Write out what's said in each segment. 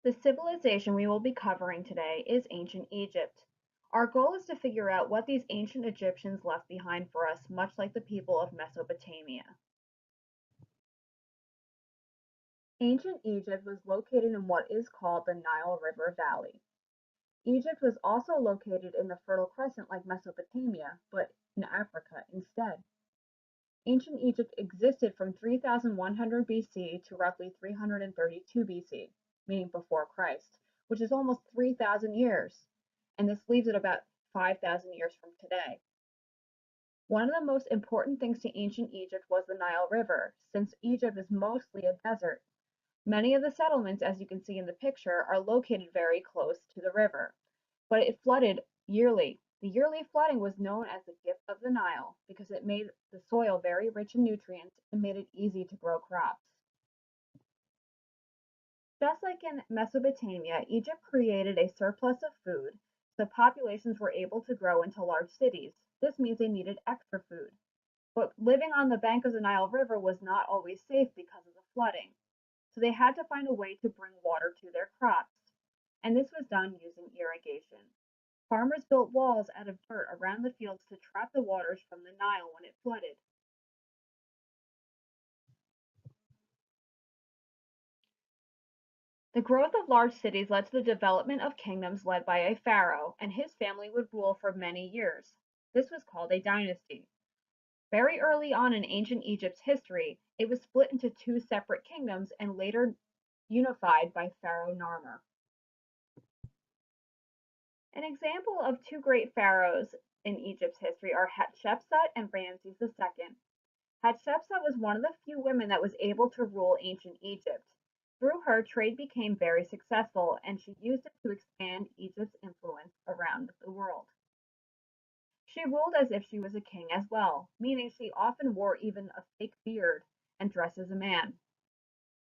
The civilization we will be covering today is ancient Egypt. Our goal is to figure out what these ancient Egyptians left behind for us, much like the people of Mesopotamia. Ancient Egypt was located in what is called the Nile River Valley. Egypt was also located in the Fertile Crescent like Mesopotamia, but in Africa instead. Ancient Egypt existed from 3100 BC to roughly 332 BC, meaning before Christ, which is almost 3,000 years, and this leaves it about 5,000 years from today. One of the most important things to ancient Egypt was the Nile River, since Egypt is mostly a desert. Many of the settlements, as you can see in the picture, are located very close to the river, but it flooded yearly. The yearly flooding was known as the gift of the Nile because it made the soil very rich in nutrients and made it easy to grow crops. Just like in Mesopotamia, Egypt created a surplus of food, so populations were able to grow into large cities. This means they needed extra food. But living on the bank of the Nile River was not always safe because of the flooding, so they had to find a way to bring water to their crops, and this was done using irrigation. Farmers built walls out of dirt around the fields to trap the waters from the Nile when it flooded. The growth of large cities led to the development of kingdoms led by a pharaoh, and his family would rule for many years. This was called a dynasty. Very early on in ancient Egypt's history, it was split into two separate kingdoms and later unified by Pharaoh Narmer. An example of two great pharaohs in Egypt's history are Hatshepsut and Ramses II. Hatshepsut was one of the few women that was able to rule ancient Egypt. Through her, trade became very successful, and she used it to expand Egypt's influence around the world. She ruled as if she was a king as well, meaning she often wore even a fake beard and dressed as a man.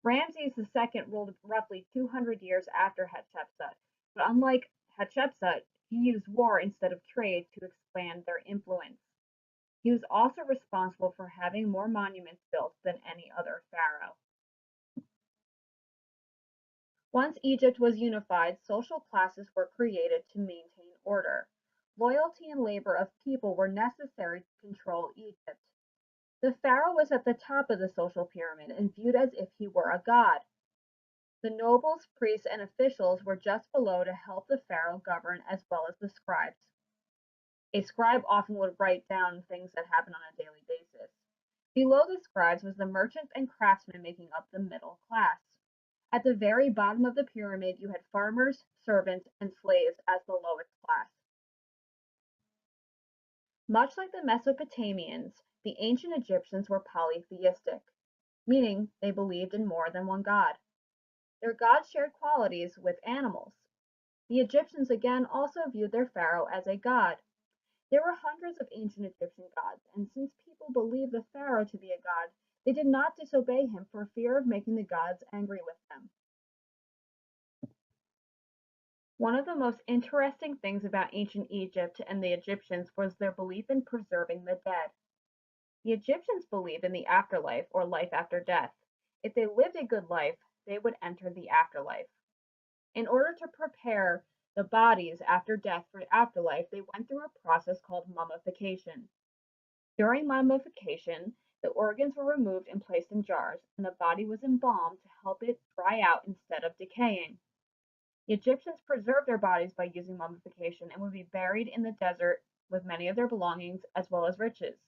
Ramses II ruled roughly 200 years after Hatshepsut, but unlike Hatshepsut, he used war instead of trade to expand their influence. He was also responsible for having more monuments built than any other pharaoh. Once Egypt was unified, social classes were created to maintain order. Loyalty and labor of people were necessary to control Egypt. The pharaoh was at the top of the social pyramid and viewed as if he were a god. The nobles, priests, and officials were just below to help the pharaoh govern, as well as the scribes. A scribe often would write down things that happened on a daily basis. Below the scribes was the merchants and craftsmen making up the middle class. At the very bottom of the pyramid, you had farmers, servants, and slaves as the lowest class. Much like the Mesopotamians, the ancient Egyptians were polytheistic, meaning they believed in more than one god. Their gods shared qualities with animals. The Egyptians again also viewed their pharaoh as a god. There were hundreds of ancient Egyptian gods, and since people believed the pharaoh to be a god, they did not disobey him for fear of making the gods angry with them. One of the most interesting things about ancient Egypt and the Egyptians was their belief in preserving the dead. The Egyptians believed in the afterlife or life after death. If they lived a good life, they would enter the afterlife. In order to prepare the bodies after death for afterlife, they went through a process called mummification. During mummification, the organs were removed and placed in jars, and the body was embalmed to help it dry out instead of decaying. The Egyptians preserved their bodies by using mummification and would be buried in the desert with many of their belongings as well as riches.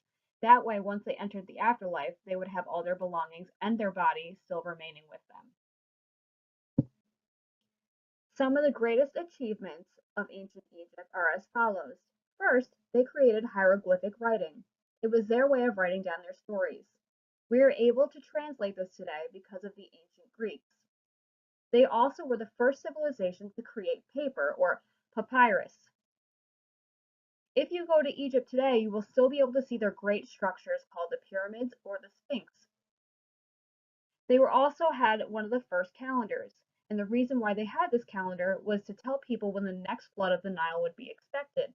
That way, once they entered the afterlife, they would have all their belongings and their body still remaining with them. Some of the greatest achievements of ancient Egypt are as follows. First, they created hieroglyphic writing. It was their way of writing down their stories. We are able to translate this today because of the ancient Greeks. They also were the first civilization to create paper, or papyrus. If you go to Egypt today, you will still be able to see their great structures called the pyramids or the Sphinx. They also had one of the first calendars, and the reason why they had this calendar was to tell people when the next flood of the Nile would be expected.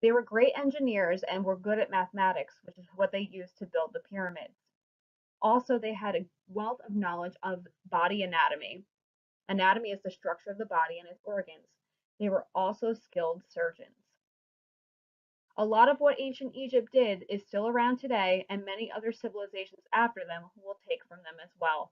They were great engineers and were good at mathematics, which is what they used to build the pyramids. Also, they had a wealth of knowledge of body anatomy. Anatomy is the structure of the body and its organs. They were also skilled surgeons. A lot of what ancient Egypt did is still around today, and many other civilizations after them will take from them as well.